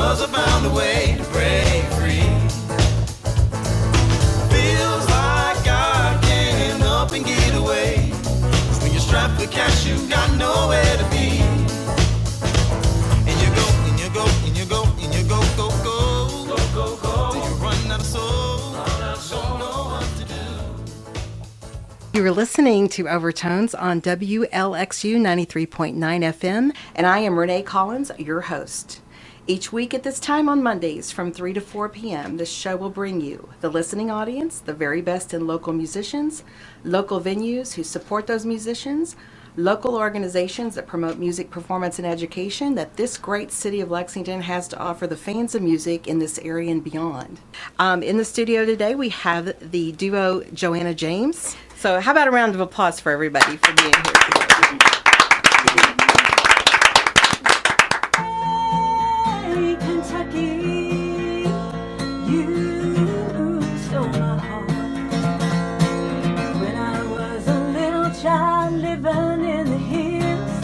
'cause I found a way to break free. Feels like I can't up and get away. 'Cause when you're strapped for cash, you got nowhere to be. And you go, and you go, and you go, and you go, go, go, go, go, go. Till you run out of soul, don't know what to do. You were listening to Overtones on WLXU 93.9 FM, and I am Renee Collins, your host. Each week at this time on Mondays from 3 to 4 p.m., this show will bring you the listening audience, the very best in local musicians, local venues who support those musicians, local organizations that promote music performance and education that this great city of Lexington has to offer the fans of music in this area and beyond. In the studio today, we have the duo Joanna James. So how about a round of applause for everybody for being here today? Hey, Kentucky, you stole my heart. When I was a little child living in the hills,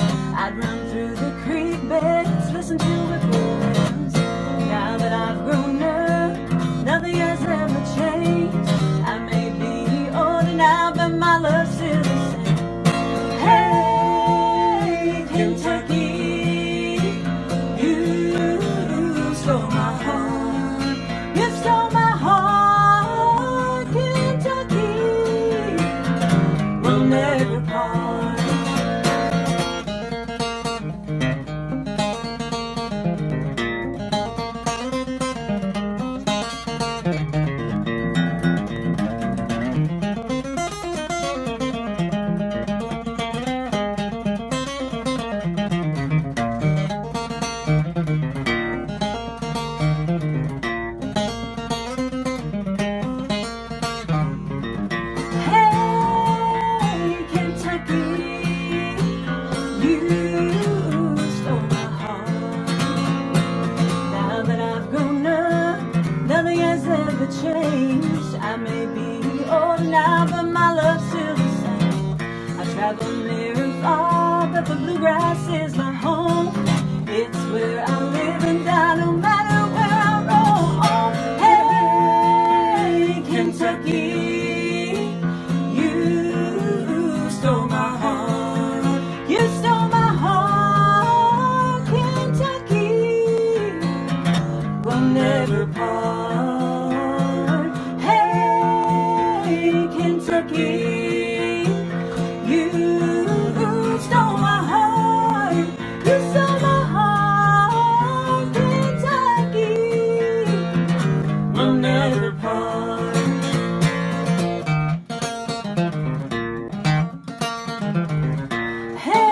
I'd run through the creek beds, listen to the birds. Now that I've grown up, nothing has ever changed. I may be older now, but my love's still the same. Hey, Kentucky, you stole my heart. You stole my heart, Kentucky. We'll never part. Hey, Kentucky, you stole my heart. Now that I've grown up, nothing has ever changed. I may be older now, but my love's still the same. I travel near and far, but the bluegrass is my home. It's where I live and die, no matter where I roam. Hey, Kentucky, you stole my heart. You stole my heart, Kentucky. We'll never part. Hey, Kentucky, you stole my heart. You stole my heart, Kentucky. We'll never part. Hey,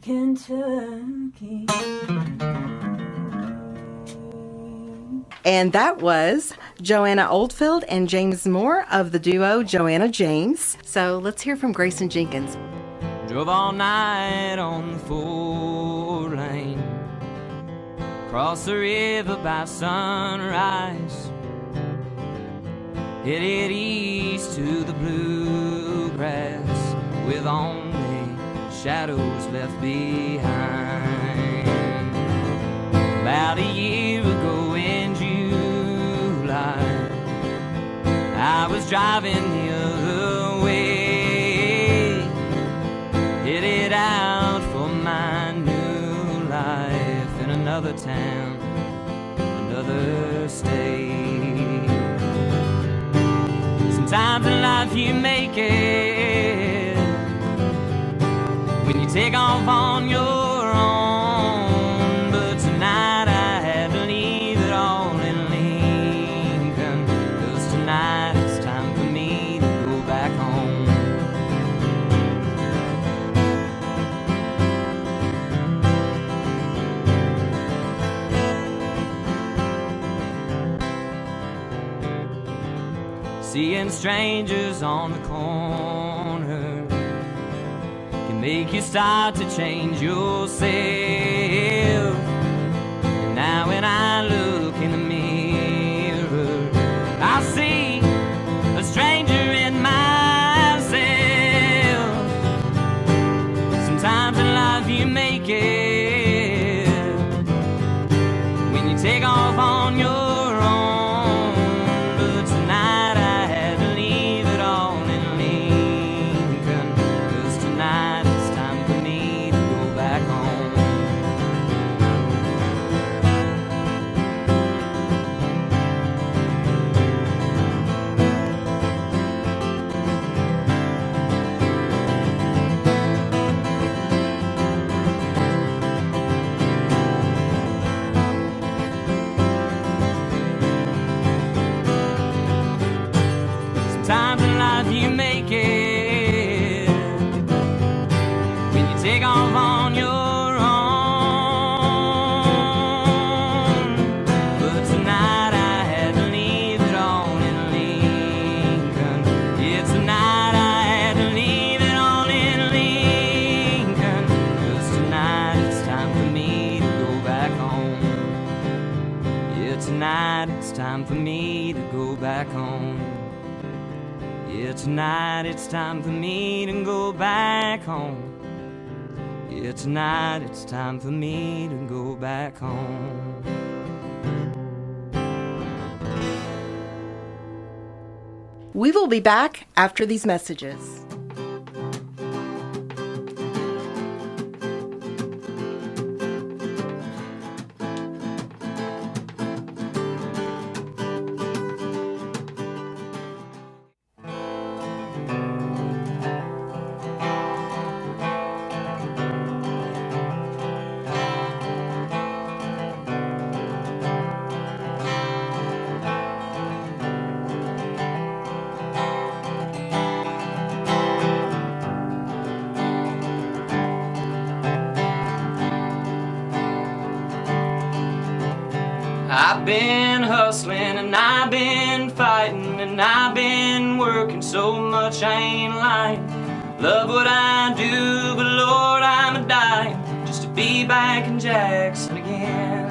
Kentucky. And that was Joanna Oldfield and James Moore of the duo Joanna James. So let's hear from Grayson Jenkins. Drove all night on the 4-lane, crossed the river by sunrise, headed east to the bluegrass with only shadows left behind. About a year ago in July, I was driving the other way, headed out for my new life in another town, another state. Sometimes in life you make it when you take off on your own, but tonight I had to leave it all in Lincoln, 'cause tonight it's time for me to go back home. Seeing strangers on the corner can make you start to change yourself. And now when I look in the mirror, I see a stranger in myself. Sometimes in life you make it take off on your own. But tonight I had to leave it all in Lincoln. It's the night I had to leave it all in Lincoln. 'Cause tonight it's time for me to go back home. Yeah, tonight it's time for me to go back home. Yeah, tonight it's time for me to go back home. Yeah, tonight it's time for me to go back home. We will be back after these messages. I've been hustling and I've been fighting and I've been working so much I ain't lying. Love what I do, but Lord, I'm a dying just to be back in Jackson again.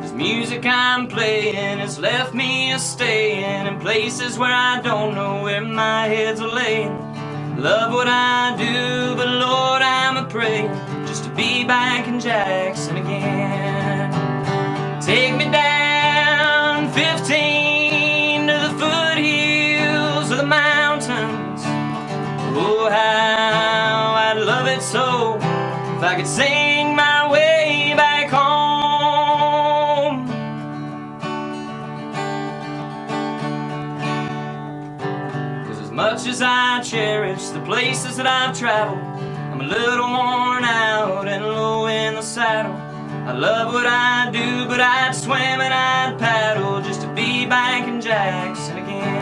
This music I'm playing has left me a-staying in places where I don't know where my head's laying. Love what I do, but Lord, I'm a-praying just to be back in Jackson again. Take me down 15 to the foothills of the mountains. Oh, how I'd love it so if I could sing my way back home. 'Cause as much as I cherish the places that I've traveled, I'm a little worn out and low in the saddle. I love what I do, but I'd swim and I'd paddle just to be back in Jackson again.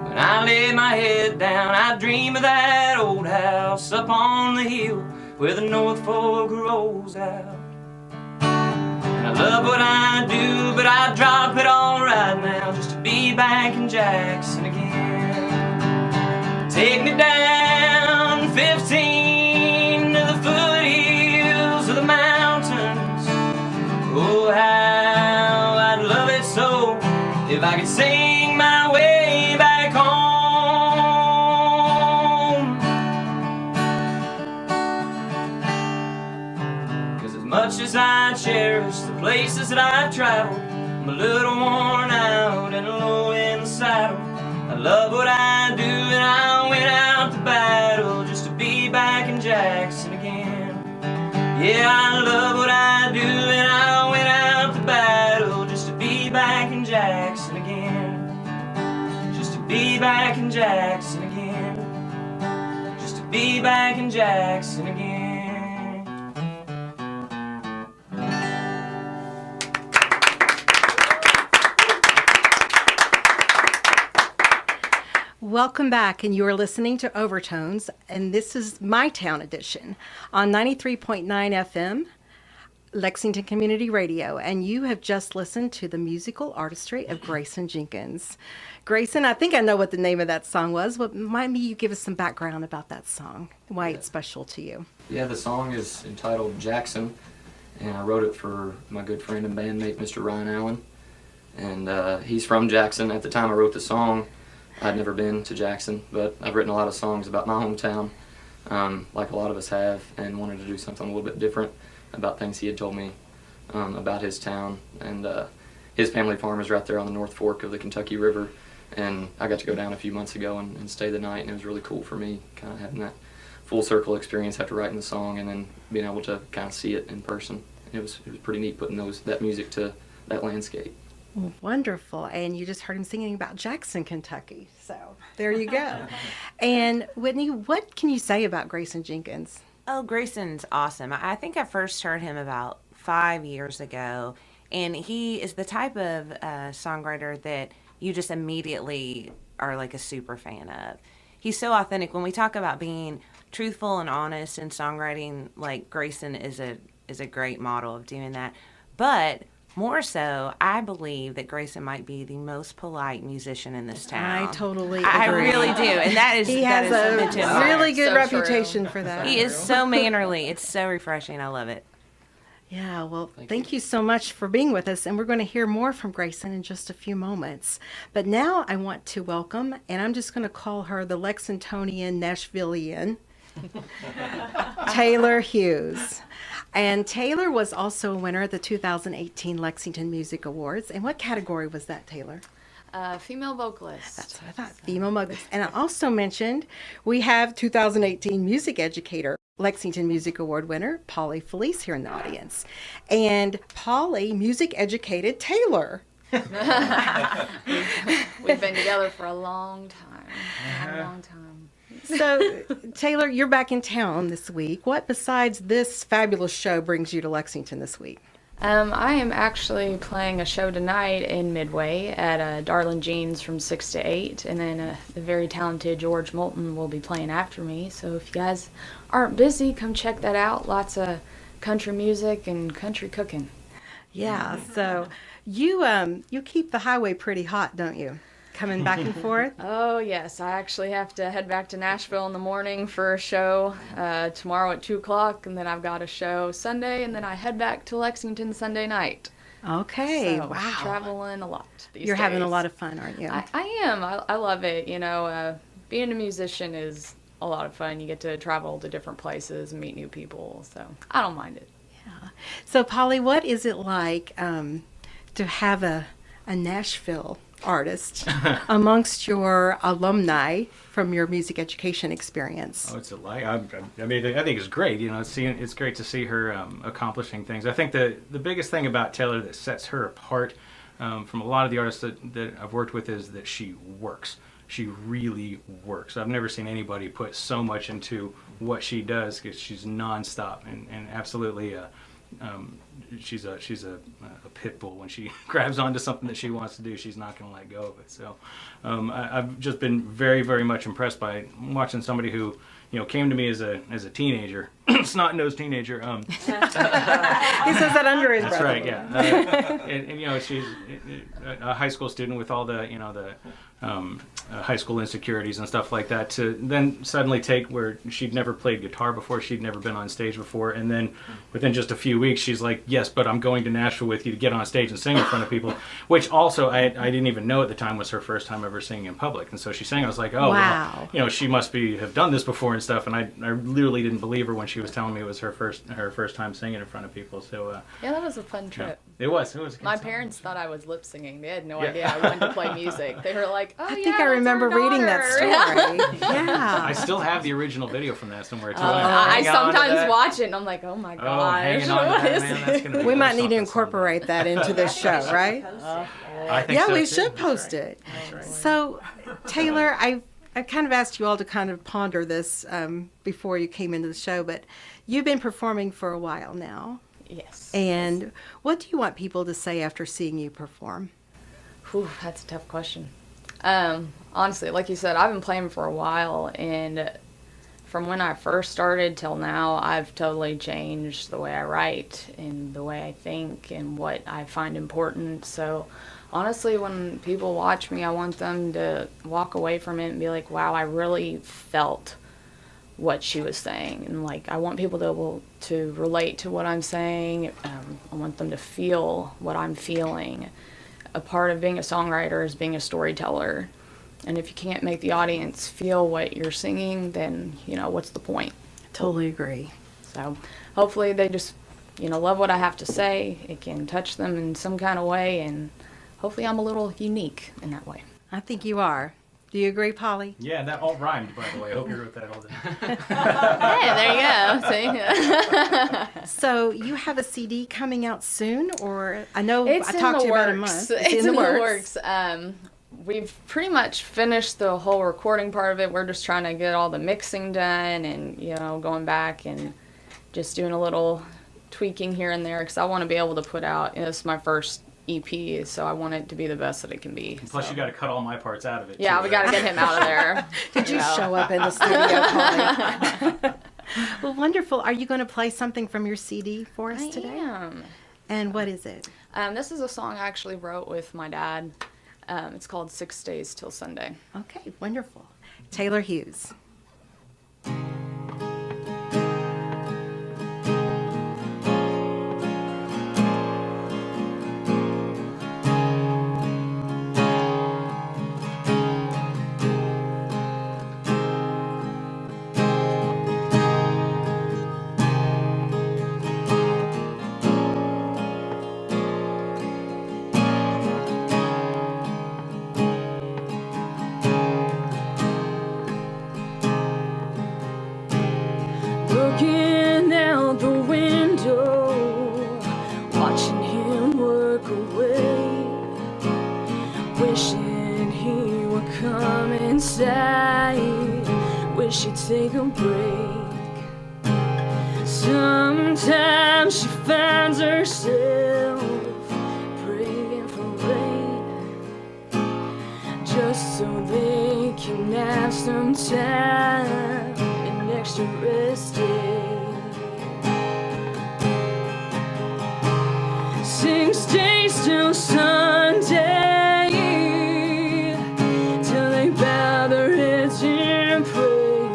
When I lay my head down, I dream of that old house up on the hill where the North Fork rolls out. And I love what I do, but I'd drop it all right now just to be back in Jackson again. Take me down 15 to the foothills of the mountains. Oh, how I'd love it so if I could sing my way back home. 'Cause as much as I cherish the places that I've traveled, I'm a little worn out and low in the saddle. I love what I do and I went out to battle just to be back in Jackson again. Yeah, I love what I do and I went out to battle just to be back in Jackson again. Just to be back in Jackson again. Just to be back in Jackson again. Welcome back, and you are listening to Overtones, and this is My Town Edition on 93.9 FM, Lexington Community Radio, and you have just listened to the musical artistry of Grayson Jenkins. Grayson, I think I know what the name of that song was, but maybe you give us some background about that song, why it's special to you. Yeah, the song is entitled Jackson, and I wrote it for my good friend and bandmate, Mr. Ryan Allen, and he's from Jackson. At the time I wrote the song, I'd never been to Jackson, but I've written a lot of songs about my hometown, like a lot of us have, and wanted to do something a little bit different about things he had told me about his town. And his family farm is right there on the North Fork of the Kentucky River, and I got to go down a few months ago and stay the night, and it was really cool for me, kind of having that full circle experience after writing the song and then being able to kind of see it in person. And it was pretty neat putting that music to that landscape. Wonderful. And you just heard him singing about Jackson, Kentucky. So there you go. And Whitney, what can you say about Grayson Jenkins? Oh, Grayson's awesome. I think I first heard him about 5 years ago, and he is the type of songwriter that you just immediately are like a super fan of. He's so authentic. When we talk about being truthful and honest in songwriting, like Grayson is a great model of doing that. But more so, I believe that Grayson might be the most polite musician in this town. I totally I agree. really do, and that is He that has is something to a admire. really good So reputation for that. He is so mannerly. It's so refreshing. I love it. Yeah, well, thank you so much for being with us, and we're going to hear more from Grayson in just a few moments. But now I want to welcome, and I'm just going to call her the Lexingtonian Nashvilleian, Taylor Hughes. And Taylor was also a winner at the 2018 Lexington Music Awards. And what category was that, Taylor? Female vocalist. That's what I thought, female vocalist. And I also mentioned we have 2018 Music Educator, Lexington Music Award winner, Paulie Felice here in the audience. And Paulie music educated Taylor. We've been together for a long time. A long time. So, Taylor, you're back in town this week. What besides this fabulous show brings you to Lexington this week? I am actually playing a show tonight in Midway at Darlin Jean's from 6 to 8, and then the very talented George Moulton will be playing after me. So if you guys aren't busy, come check that out. Lots of country music and country cooking. Yeah, so you keep the highway pretty hot, don't you? Coming back and forth? Oh, yes. I actually have to head back to Nashville in the morning for a show tomorrow at 2 o'clock, and then I've got a show Sunday, and then I head back to Lexington Sunday night. Okay, So, wow. traveling a lot these You're having a days. lot of fun, aren't you? I am. I love it. You know, being a musician is a lot of fun. You get to travel to different places and meet new people, so I don't mind it. So, Polly, what is it like to have a Nashville artist amongst your alumni from your music education experience? Oh, it's a lie. I mean, I think it's great. You know, it's great to see her accomplishing things. I think the biggest thing about Taylor that sets her apart from a lot of the artists that I've worked with is that she works. She really works. I've never seen anybody put so much into what she does, because she's nonstop and absolutely. She's a pit bull. When she grabs onto something that she wants to do, she's not going to let go of it. So I've just been very, very much impressed by watching somebody who, you know, came to me as a teenager, snot-nosed teenager. He says that under his breath. That's right, yeah. And you know, she's a high school student with all the, you know, the high school insecurities and stuff like that, to then suddenly take where she'd never played guitar before, she'd never been on stage before, and then within just a few weeks she's like, yes, but I'm going to Nashville with you to get on stage and sing in front of people, which also I didn't even know at the time was her first time ever singing in public. And so she sang, I was like, oh, wow. Well, you know, she must have done this before and stuff, and I literally didn't believe her when she was telling me it was her first time singing in front of people. So Yeah, that was a fun trip. it was a good My song. parents thought I was lip singing. They had no idea I wanted to play music. They were like, "Oh, I yeah, think I that's remember our reading that daughter." story. Yeah. I still have the original video from that somewhere too. I Hang on to sometimes that. watch it and I'm like, "Oh my Oh, gosh, hanging on to what that, is man. this?" That's gonna be We a might need to something incorporate that into this show, right? I think Yeah, so we too. should post it. So, Taylor, I kind of asked you all to kind of ponder this before you came into the show, but you've been performing for a while now. Yes. And what do you want people to say after seeing you perform? Whew, that's a tough question. Honestly, like you said, I've been playing for a while, and from when I first started till now, I've totally changed the way I write and the way I think and what I find important. So honestly, when people watch me, I want them to walk away from it and be like, wow, I really felt what she was saying. And like, I want people to relate to what I'm saying. I want them to feel what I'm feeling. A part of being a songwriter is being a storyteller. And if you can't make the audience feel what you're singing, then, you know, what's the point? Totally agree. So hopefully they just, you know, love what I have to say. It can touch them in some kind of way, and hopefully I'm a little unique in that way. I think you are. Do you agree, Paulie? Yeah, that all rhymed, by the way. I hope you wrote that all down. Hey, there you go. See? So you have a CD coming out soon, or I know It's I in talked the to you about a works. month. It's in the works. We've pretty much finished the whole recording part of it. We're just trying to get all the mixing done and, going back and just doing a little tweaking here and there because I want to be able to put out, this is my first EP, so I want it to be the best that it can be. Plus, so. you got to cut all my parts out of it. Yeah, too, we got to get him out of there. Did you show up in the studio, Paulie? Well, wonderful. Are you going to play something from your CD for us today? I am. And what is it? This is a song I actually wrote with my dad. It's called 6 Days Till Sunday. Okay, wonderful. Taylor Hughes. Looking out the window, watching him work away, wishing he would come inside, wish he'd take a break. Sometimes she finds herself praying for rain, just so they can have some time, an extra rest day. 6 days till Sunday, till they bow their heads and pray.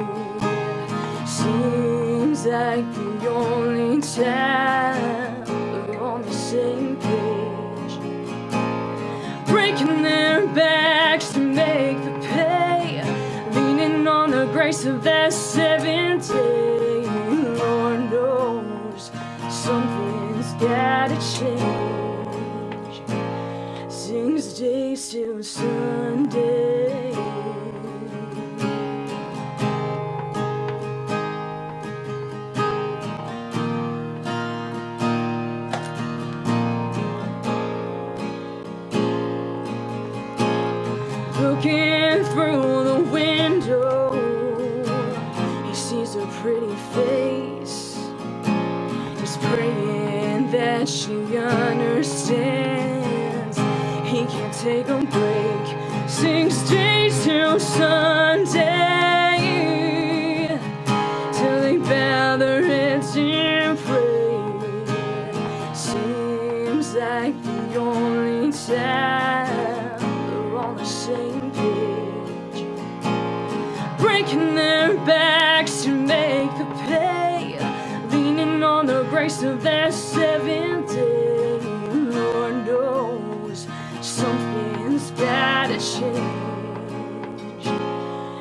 Seems like the only time they're on the same page, breaking their backs to make the pay, leaning on the grace of that 7th day. Lord knows something's gotta change. 6 days till Sunday. Looking through the window, he sees her pretty face. He's praying that she understands he can't take a break. 6 days till Sunday, till they bow their heads and pray. Seems like the only time they're on the same page, breaking their backs to make the pay, leaning on the grace of that 7th day. Lord knows something's gotta change.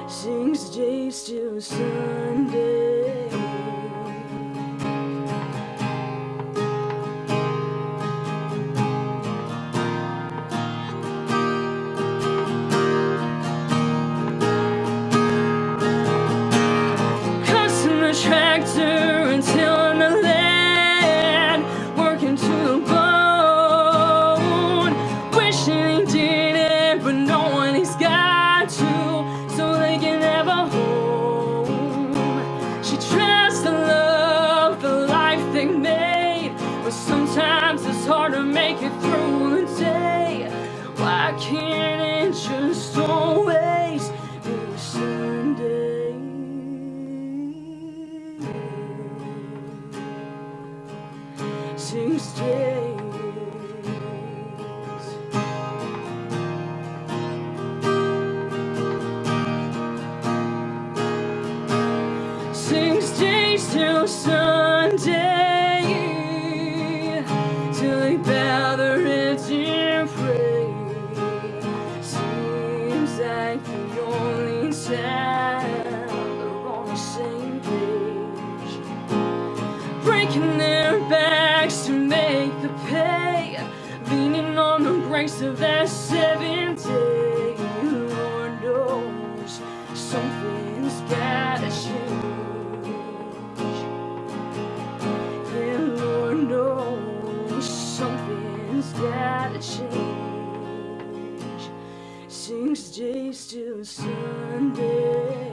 6 days till Sunday. Cussing the tractor and tilling the land, working to the bone, wishing he did it, but knowing he's got to, so they can have a home. She tries to love the life they made, but sometimes it's hard to make it through the day. Why can't it just always be Sunday? 6 days. 6 days till Sunday, till they bow their heads and pray. Seems like the only time they're on the same page, breaking their backs to make the pay, leaning on the grace of that 7th day. Lord knows 6 days till Sunday.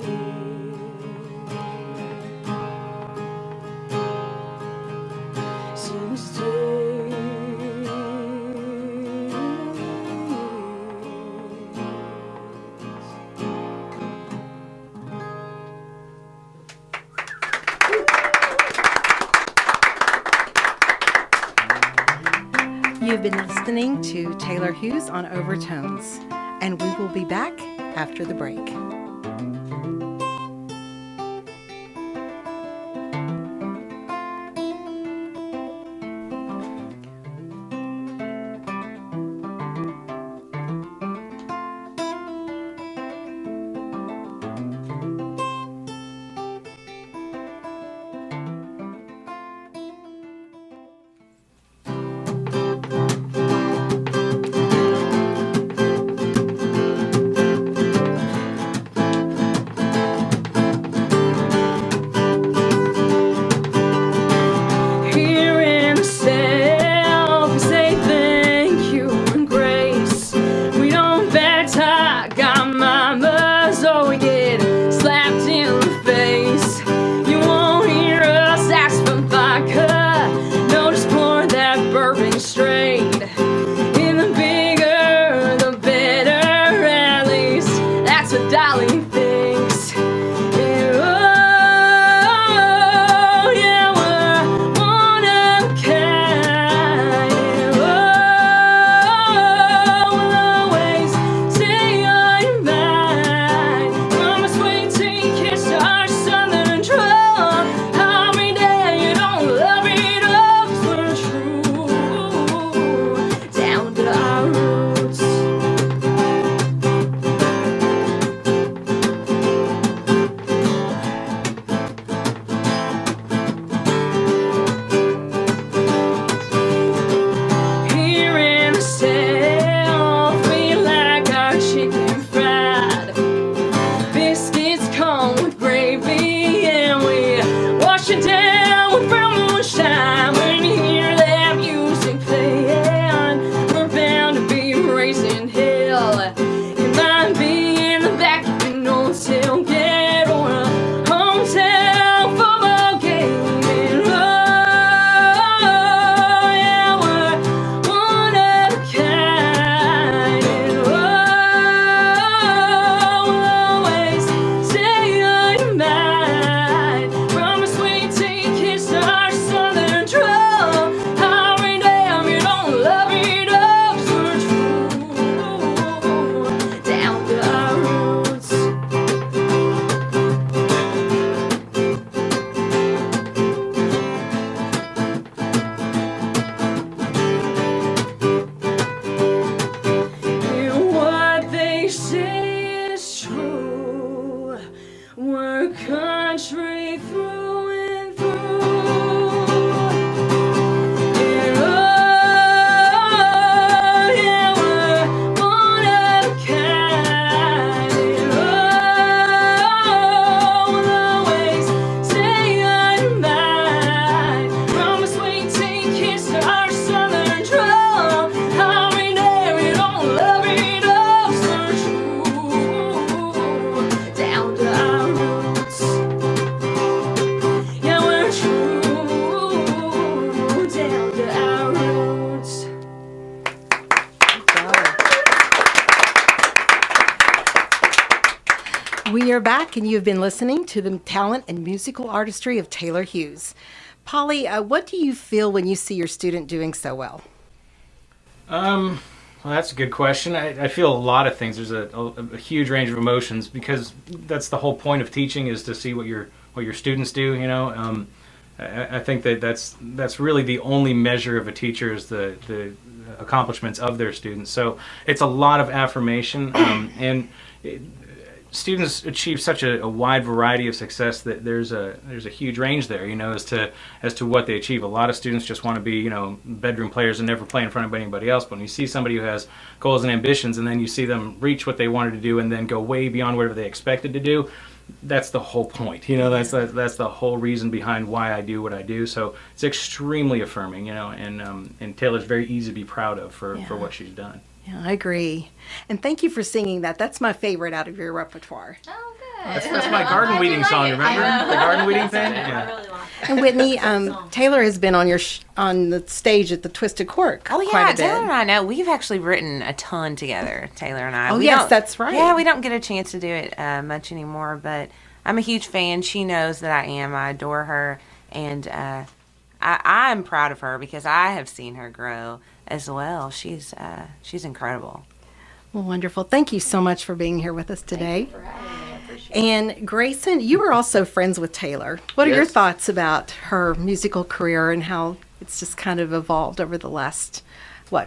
6 days. You've been listening to Taylor Hughes on Overtones, and we will be back after the break. We are back, and you have been listening to the talent and musical artistry of Taylor Hughes. Paulie, what do you feel when you see your student doing so well? Well, that's a good question. I feel a lot of things. There's a huge range of emotions, because that's the whole point of teaching, is to see what your students do. You know, I think that's really the only measure of a teacher, is the accomplishments of their students. So it's a lot of affirmation, students achieve such a wide variety of success that there's a huge range there, you know, as to what they achieve. A lot of students just want to be, you know, bedroom players and never play in front of anybody else. But when you see somebody who has goals and ambitions, and then you see them reach what they wanted to do and then go way beyond whatever they expected to do, that's the whole point. You know, that's the whole reason behind why I do what I do. So it's extremely affirming, you know, and Taylor's very easy to be proud of for what she's done. Yeah, I agree. And thank you for singing that. That's my favorite out of your repertoire. Oh, good. That's my garden weeding song. Remember the garden weeding thing? I Yeah. really like it. And Whitney, Taylor has been on your on the stage at the Twisted Cork Oh quite yeah, a Taylor bit. and I know we've actually written a ton together. Taylor and I. Oh, We yes, don't- that's right. Yeah, we don't get a chance to do it much anymore, but I'm a huge fan. She knows that I am. I adore her, and I'm proud of her because I have seen her grow as well. She's incredible. Well, wonderful. Thank you so much for being here with us today. For having me. I appreciate it. And Grayson, you were also friends with Taylor. What are your Yes. thoughts about her musical career and how it's just kind of evolved over the last,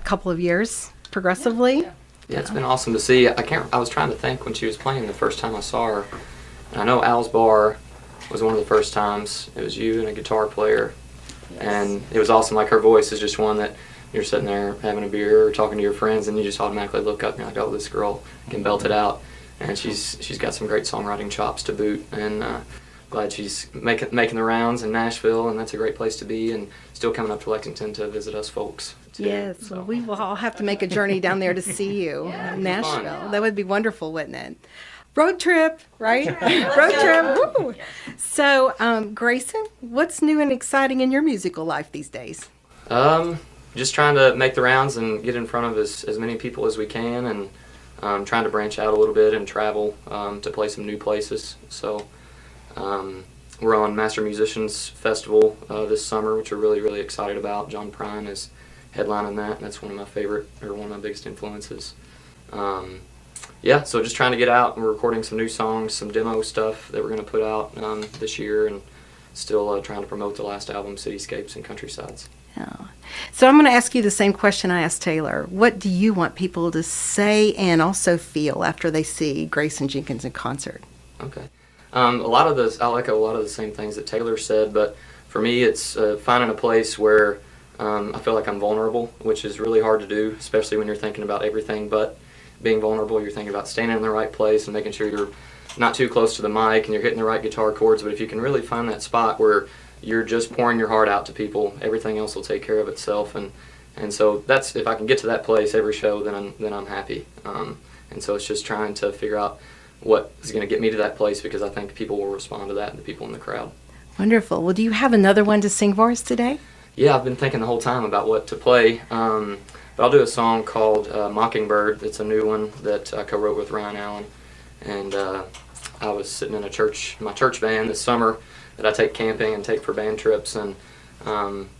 couple of years progressively? Yeah, it's been awesome to see. I was trying to think when she was playing the first time I saw her. And I know Al's Bar was one of the first times. It was you and a guitar player. And it was awesome. Like, her voice is just one that you're sitting there having a beer or talking to your friends, and you just automatically look up and you're like, oh, this girl can belt it out. And she's got some great songwriting chops to boot. And glad she's making the rounds in Nashville, and that's a great place to be. And still coming up to Lexington to visit us folks, too. Yes, So, well, we will all have to make a journey down there to see you in Nashville. fun. That would be wonderful, wouldn't it? Road trip, right? Road trip. Woo. So, Grayson, what's new and exciting in your musical life these days? just trying to make the rounds and get in front of as many people as we can, and trying to branch out a little bit and travel to play some new places. So we're on Master Musicians Festival this summer, which we're really, really excited about. John Prine is headlining that, and that's one of my favorite, or one of my biggest influences. Yeah, so just trying to get out and recording some new songs, some demo stuff that we're going to put out this year, and still trying to promote the last album, Cityscapes and Countrysides. Oh. So I'm going to ask you the same question I asked Taylor. What do you want people to say and also feel after they see Grayson Jenkins in concert? Okay. A lot of those, I echo a lot of the same things that Taylor said, but for me it's finding a place where I feel like I'm vulnerable, which is really hard to do, especially when you're thinking about everything but being vulnerable. You're thinking about standing in the right place and making sure you're not too close to the mic and you're hitting the right guitar chords. But if you can really find that spot where you're just pouring your heart out to people, everything else will take care of itself. And so that's, if I can get to that place every show, then I'm happy. And so it's just trying to figure out what is going to get me to that place, because I think people will respond to that, the people in the crowd. Wonderful. Well, do you have another one to sing for us today? Yeah, I've been thinking the whole time about what to play. But I'll do a song called Mockingbird. It's a new one that I co-wrote with Ryan Allen. And I was sitting in my church van this summer that I take camping and take for band trips, and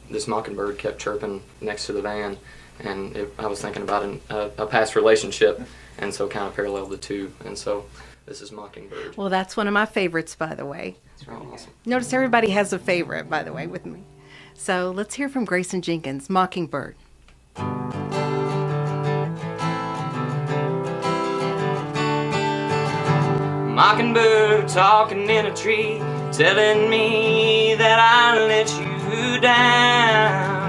this mockingbird kept chirping next to the van. And I was thinking about a past relationship, and so kind of paralleled the two. And so this is Mockingbird. Well, that's one of my favorites, by the way. Oh, awesome. Notice everybody has a favorite, by the way, with me. So let's hear from Grayson Jenkins, Mockingbird. Mockingbird talking in a tree, telling me that I let you down.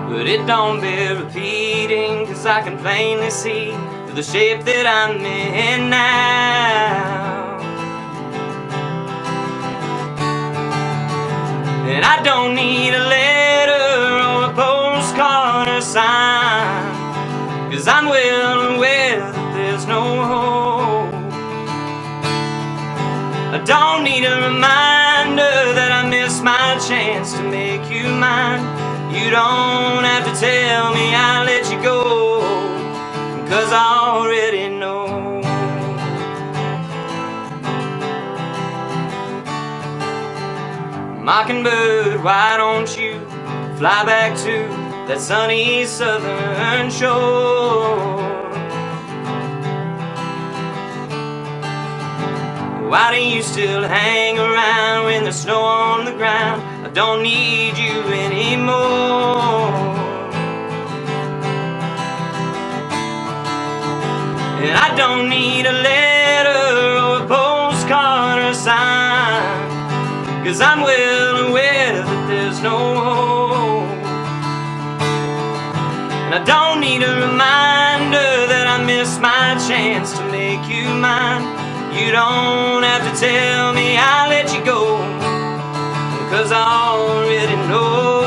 But it don't bear repeating, 'cause I can plainly see the shape that I'm in now. And I don't need a letter or a postcard or sign, 'cause I'm well aware that there's no hope. I don't need a reminder that I missed my chance to make you mine. You don't have to tell me I let you go, 'cause I already know. Mockingbird, why don't you fly back to that sunny southern shore? Why do you still hang around when there's snow on the ground? I don't need you anymore. And I don't need a letter or a postcard or a sign, 'cause I'm well aware that there's no hope. And I don't need a reminder that I missed my chance to make you mine. You don't have to tell me I let you go, 'cause I already know.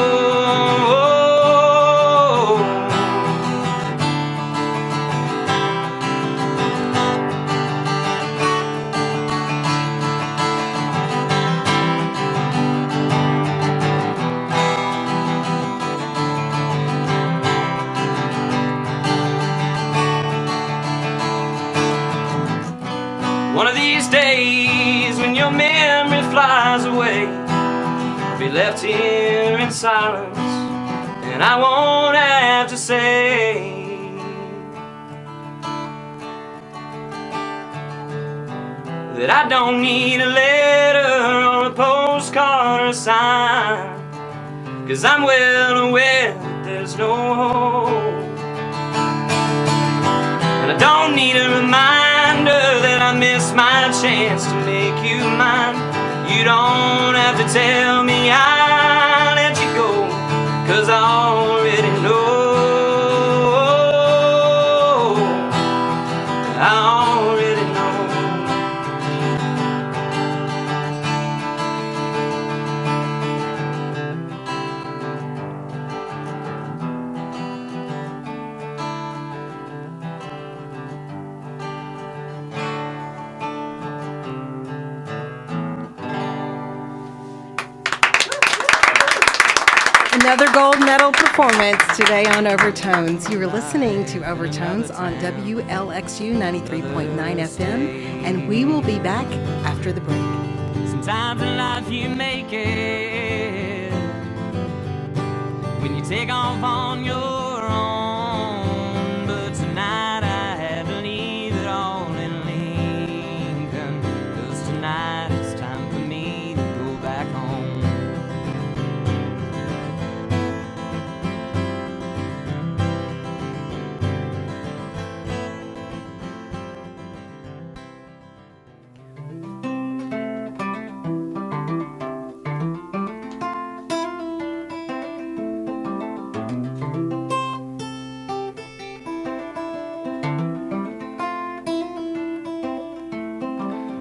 miles away. I'll be left here in silence, and I won't have to say that I don't need a letter or a postcard or a sign, 'cause I'm well aware that there's no hope. And I don't need a reminder that I missed my chance to make you mine. You don't have to tell me I'll let you go, 'cause I already know. I already know. Another gold medal performance today on Overtones. You were listening to Overtones on WLXU 93.9 FM, and we will be back after the break. Sometimes in life you make it when you take off on your own. But tonight I had to leave it all in Lincoln, 'cause tonight it's time for me to go back home.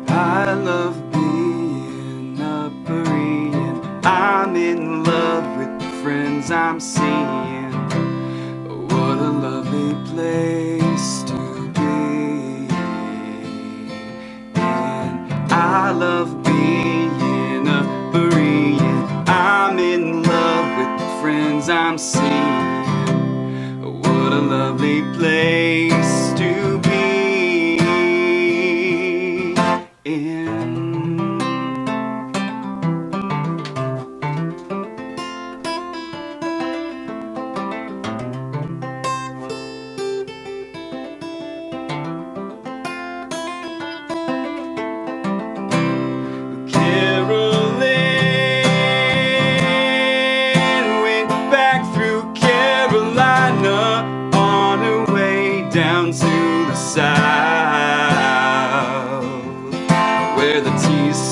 I love being a Berean. I'm in love with the friends I'm seeing. What a lovely place to be. And I love being a Berean. I'm in love with the friends I'm seeing. What a lovely place to be.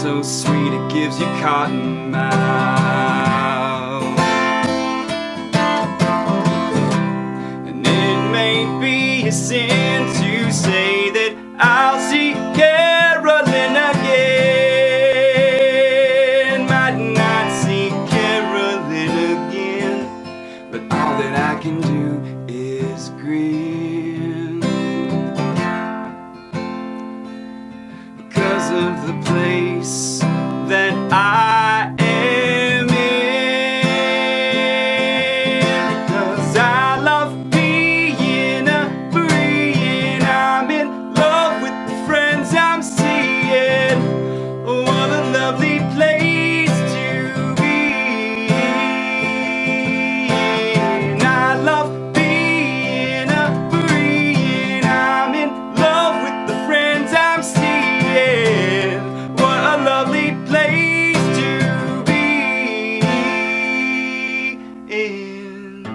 So sweet it gives you cotton mouth. And it may be a sin to say that I'll see Carolyn again. Might not see Carolyn again, but all that I can do is grin, because of the place that I am in. Because I love being a Berean. I'm in love with the friends I'm seeing. What a lovely place to be. And I love being a Berean. I'm in love with the friends I'm seeing. What a lovely place to be in.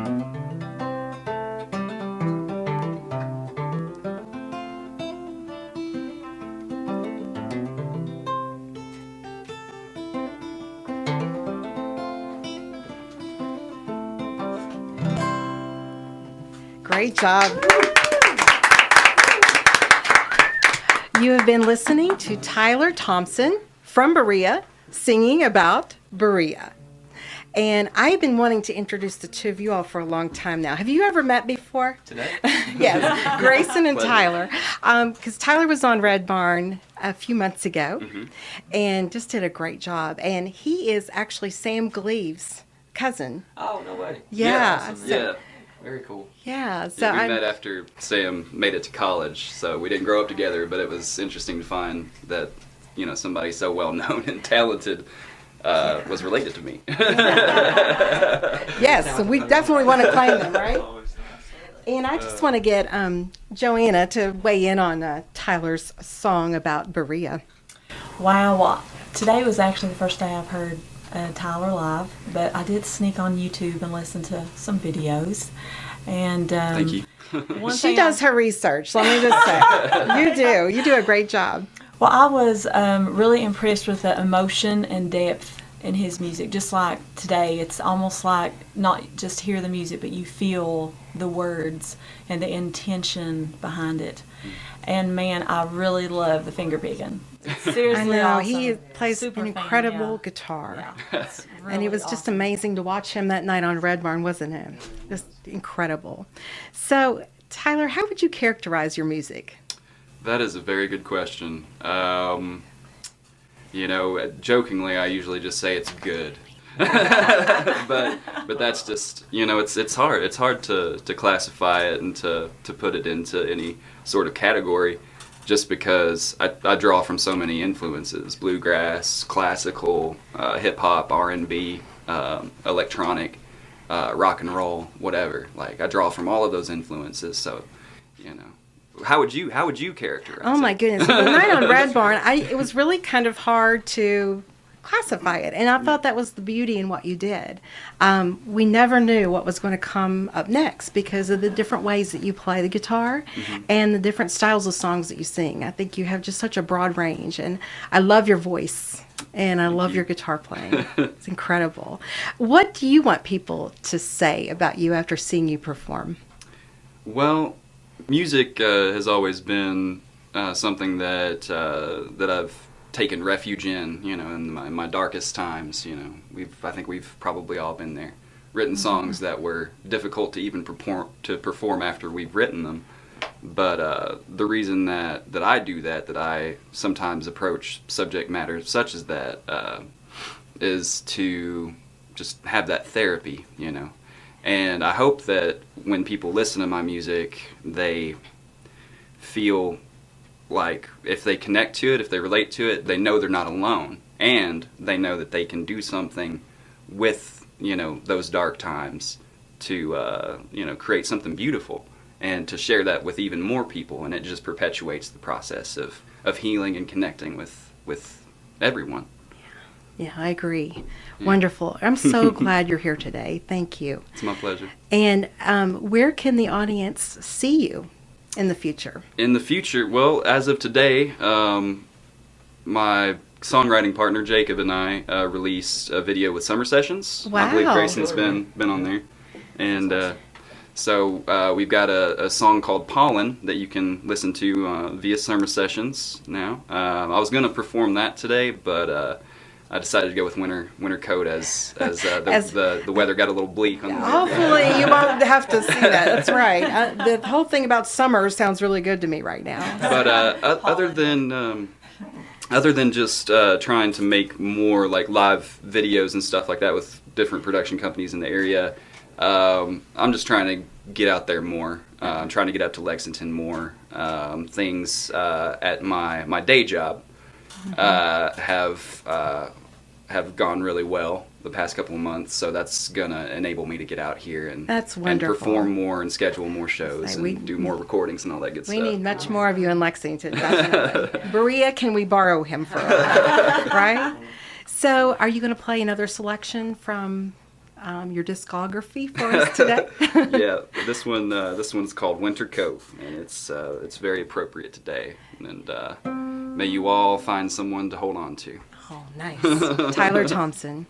Great job. You have been listening to Tyler Thompson from Berea singing about Berea. And I've been wanting to introduce the two of you all for a long time now. Have you ever met before? Today? Yes, Grayson and Pleasure. Tyler. Because Tyler was on Red Barn a few months ago and just did a great job. And he is actually Sam Gleaves' cousin. Oh, no way. Yeah. Awesome. So- Yeah. Very cool. Yeah, so We I'm, met after Sam made it to college, so we didn't grow up together, but it was interesting to find that, you know, somebody so well known and talented was related to me. Yes, so we definitely want to claim them, right? And I just want to get Joanna to weigh in on Tyler's song about Berea. Wow, well, today was actually the first day I've heard Tyler live, but I did sneak on YouTube and listen to some videos. And Thank you. She does her research, let me just say. You do a great job. Well, I was really impressed with the emotion and depth in his music. Just like today, it's almost like not just hear the music, but you feel the words and the intention behind it. And man, I really love the finger picking. It's seriously I know, awesome. he plays Super an fan, incredible yeah. guitar. Yeah, it's And it really was just awesome. amazing to watch him that night on Red Barn, wasn't it? Just incredible. So, Tyler, how would you characterize your music? That is a very good question. Jokingly, I usually just say it's good. but that's just, it's hard. It's hard to classify it and to put it into any sort of category, just because I draw from so many influences: bluegrass, classical, hip hop, R&B, electronic, rock and roll, whatever. Like, I draw from all of those influences. So, how would you characterize Oh my it? goodness! The night on Red Barn, it was really kind of hard to classify it, and I thought that was the beauty in what you did. We never knew what was going to come up next because of the different ways that you play the guitar and the different styles of songs that you sing. I think you have just such a broad range, and I love your voice and I love your guitar playing. It's incredible. What do you want people to say about you after seeing you perform? Well, music has always been something that I've taken refuge in, in my darkest times. I think we've probably all been there. Written songs that were difficult to even perform after we've written them. But the reason that I do that I sometimes approach subject matter such as that, is to just have that therapy, And I hope that when people listen to my music, they feel like if they connect to it, if they relate to it, they know they're not alone. And they know that they can do something with, those dark times to, create something beautiful and to share that with even more people. And it just perpetuates the process of healing and connecting with everyone. Yeah, I agree. Wonderful. I'm so glad you're here today. Thank you. It's my pleasure. And where can the audience see you in the future? In the future, well, as of today, my songwriting partner Jacob and I released a video with Summer Sessions. Wow. I believe Grayson's been on there. And so we've got a song called Pollen that you can listen to via Summer Sessions now. I was going to perform that today, but I decided to go with winter coat as the weather got a little bleak on the Hopefully you won't have to see that. That's right. The whole thing about summer sounds really good to me right now. But other than just trying to make more like live videos and stuff like that with different production companies in the area, I'm just trying to get out there more. I'm trying to get up to Lexington more. Things at my day job have gone really well the past couple of months, so that's gonna enable me to get out here and That's wonderful. and perform more and schedule more shows Like and do more recordings and all that good We stuff. need much more of you in Lexington, definitely. Berea, can we borrow him for a while? Right? So are you going to play another selection from your discography for us today? Yeah, this one's called Winter Coat, and it's very appropriate today. And may you all find someone to hold on to. Oh, nice. Tyler Thompson.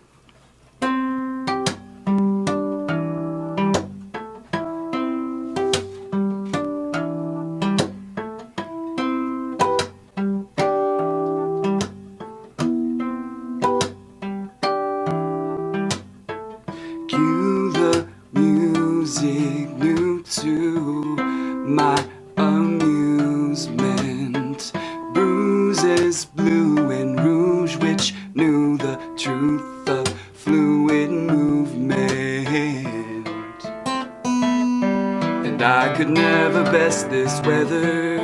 Cue the music new to my amusement. Bruises blue and rouge which knew the truth of fluid movement. And I could never best this weather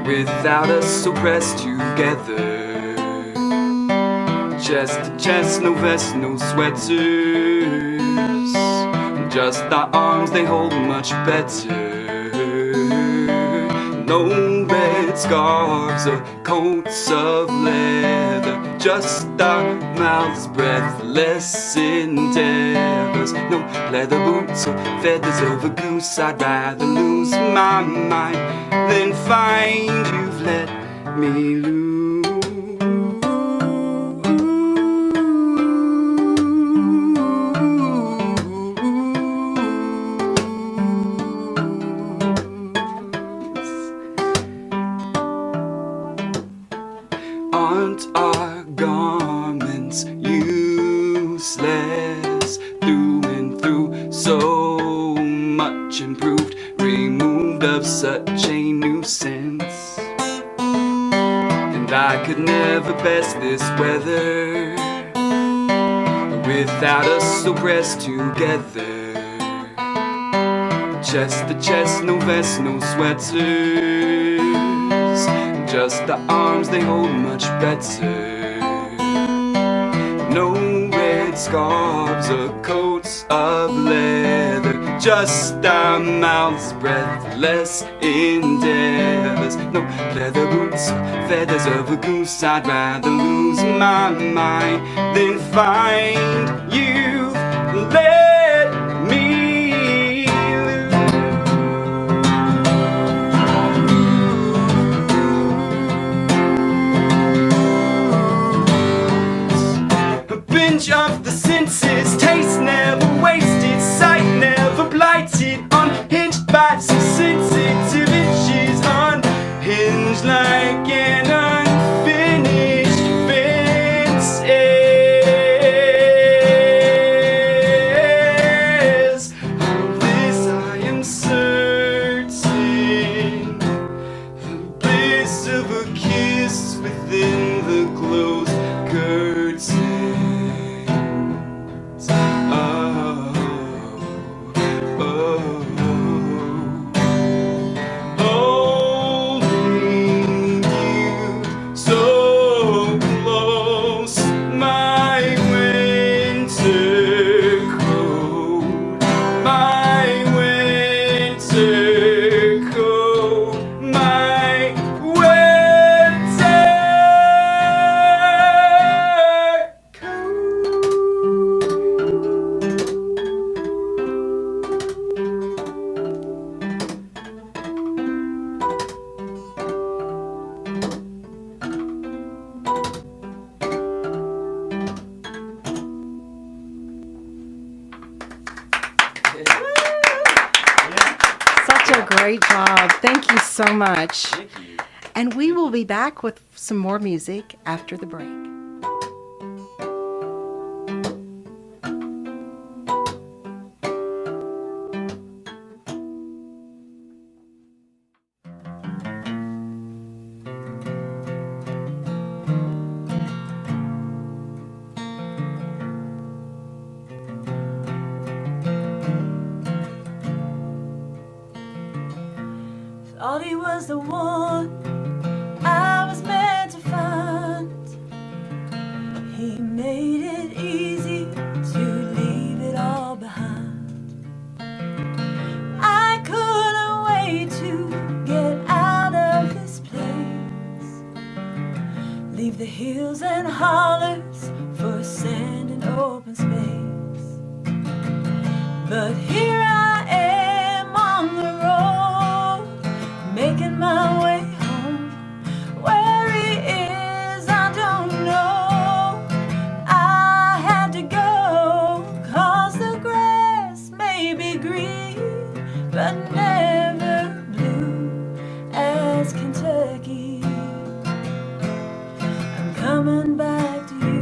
without us so pressed together. chest to chest, no vest, no sweaters. Just our arms, they hold much better. No red scarves or coats of leather. Just our mouths, breathless endeavors. No leather boots or feathers of a goose. I'd rather lose my mind than find you've let me lose. Aren't our garments useless through and through? So much improved, removed of such a nuisance. And I could never best this weather without us abreast together. Chest to chest, no vest, no sweaters. Just the arms, they hold much better. No red scarves or coats of leather. Just our mouths, breathless endeavors. No leather boots or feathers of a goose. I'd rather lose my mind than find you let me. Binge of the senses, taste never wasted, sight never blighted, unhinged by some sensitive itches, unhinged like an unfinished fence is. Of this I am certain, the bliss of a kiss within the closed curtain. Such a great job. Thank you so much. Thank you. And we will be back with some more music after the break. Thought he was the one I was meant to find. He made it easy to leave it all behind. I couldn't wait to get out of this place, leave the hills and hollers for sand and open space. But here I am on the road, making my way home. Where he is, I don't know. I had to go, 'cause the grass may be green, but never blue as Kentucky. I'm coming back to you.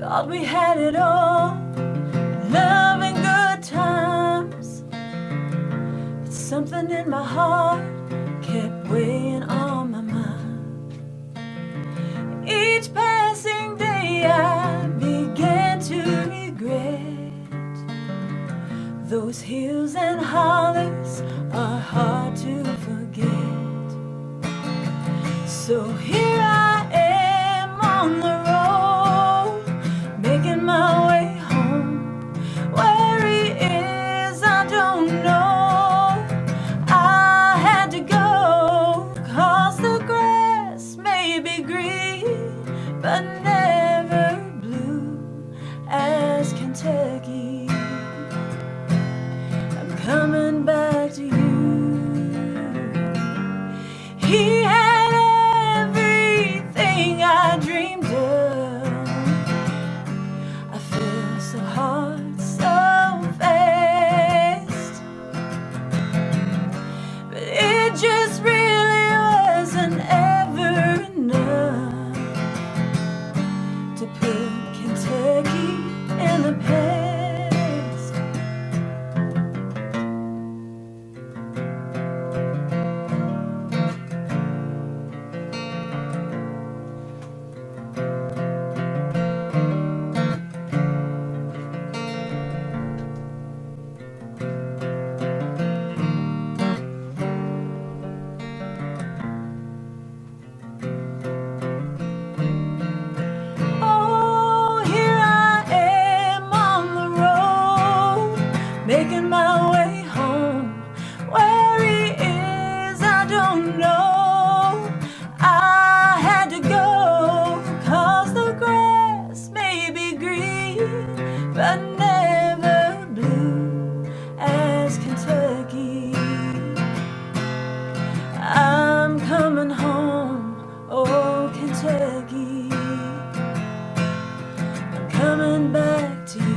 Thought we had it all, love and good times, but something in my heart kept weighing on my mind. Each passing day I began to regret those hills and hollers So here I am on the road, making my way home. Where he is, I don't know. I had to go, 'cause the grass may be green, but never blue as Kentucky. I'm coming back to you. He had everything I dreamed of. I fell so hard, so fast, but it just really wasn't ever enough to put Kentucky in the past. Oh, here I am on the road, making my way home. Where he is, I don't know. I had to go, 'cause the grass may be green, but never blue as Kentucky. I'm coming home, oh Kentucky. I'm coming back to you.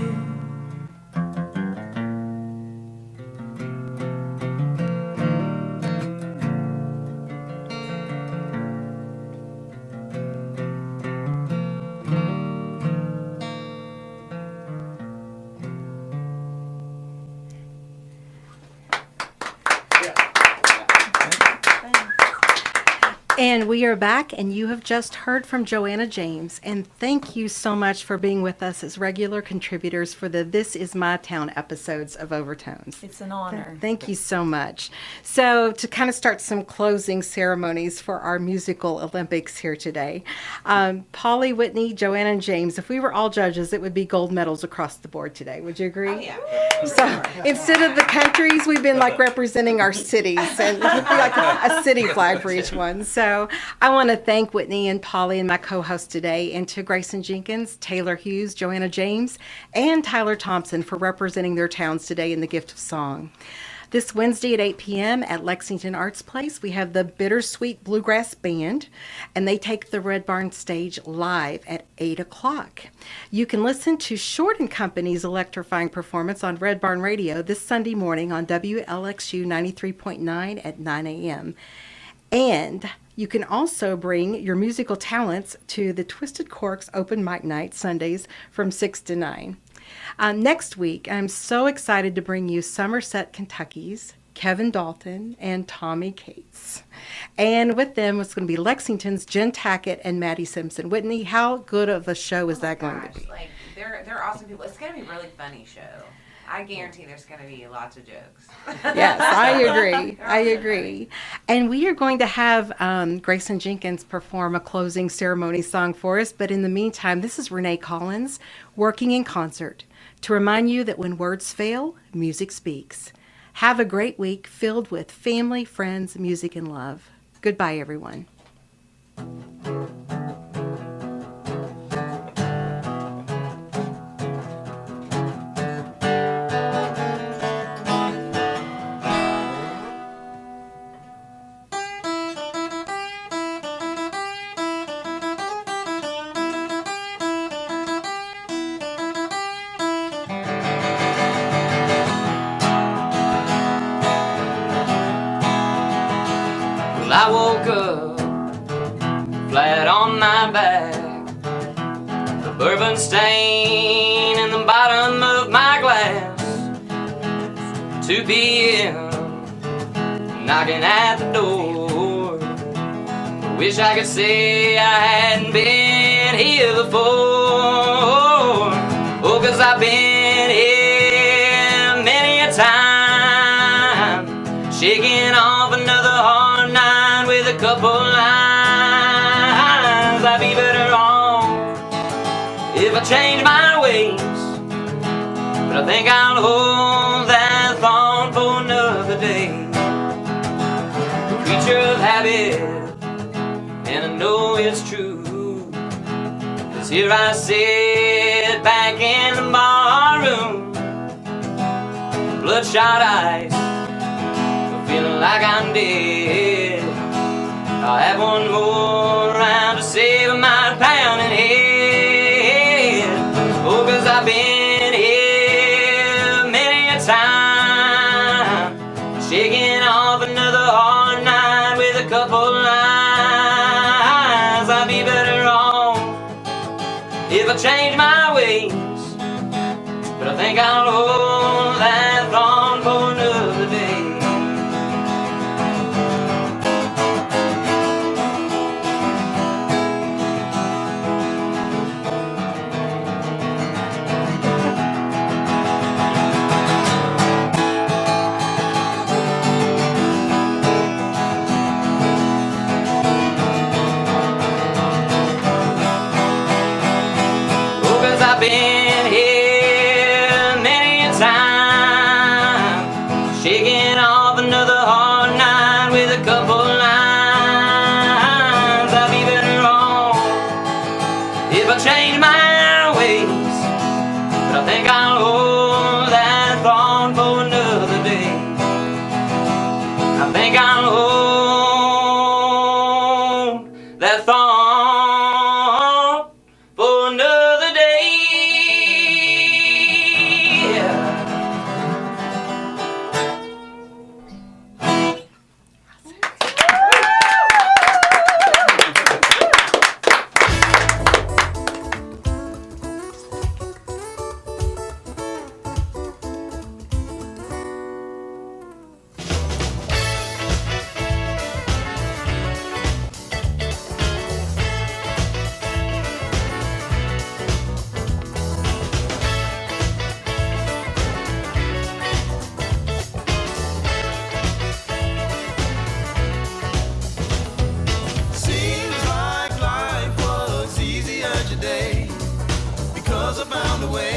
And we are back, and you have just heard from Joanna James. And thank you so much for being with us as regular contributors for the This Is My Town episodes of Overtones. It's an honor. Thank you so much. So, to kind of start some closing ceremonies for our musical Olympics here today, Paulie, Whitney, Joanna, and James, if we were all judges, it would be gold medals across the board today. Would you agree? Oh, yeah. So, instead of the countries, we've been like representing our cities, and it would be like a city flag for each one. So, I want to thank Whitney and Paulie and my co-host today, and to Grayson Jenkins, Taylor Hughes, Joanna James, and Tyler Thompson for representing their towns today in the gift of song. This Wednesday at 8 p.m. at Lexington Arts Place, we have the Bittersweet Bluegrass Band, and they take the Red Barn stage live at 8 o'clock. You can listen to Short & Company's electrifying performance on Red Barn Radio this Sunday morning on WLXU 93.9 at 9 a.m. And you can also bring your musical talents to the Twisted Corks Open Mic Night Sundays from 6 to 9. Next week, I'm so excited to bring you Somerset, Kentucky's Kevin Dalton and Tommy Cates. And with them, it's going to be Lexington's Jen Tackett and Maddie Simpson. Whitney, how good of a show is that going to be? Like, they're awesome people. It's going to be a really funny show. I guarantee there's going to be lots of jokes. Yes, I agree. I agree. And we are going to have Grayson Jenkins perform a closing ceremony song for us. But in the meantime, this is Renee Collins working in concert to remind you that when words fail, music speaks. Have a great week filled with family, friends, music, and love. Goodbye, everyone. I woke up flat on my back, the bourbon stain in the bottom of my glass. 2 p.m. knocking at the door. I wish I could say I hadn't been here before. Oh, 'cause I've been here many a time, shaking off another hard night with a couple lines. if I change my ways. But I think I'll hold that thought for another day. Creature of habit, and I know it's true. 'Cause here I sit back in the barroom, bloodshot eyes, feeling like I'm dead. I'll have one more round to save my pounding head. Oh, 'cause I've been here many a time, shaking off another hard night with a couple lines. I'd be better off if I change my ways, but I think I'll hold that thought for another day. I've been here many a time, shaking off another hard night with a couple lines. I'll be better off if I change my ways, but I think I'll hold that thought for another day. I think I'll hold that thought for another day. Seems like life was easier today because I found a way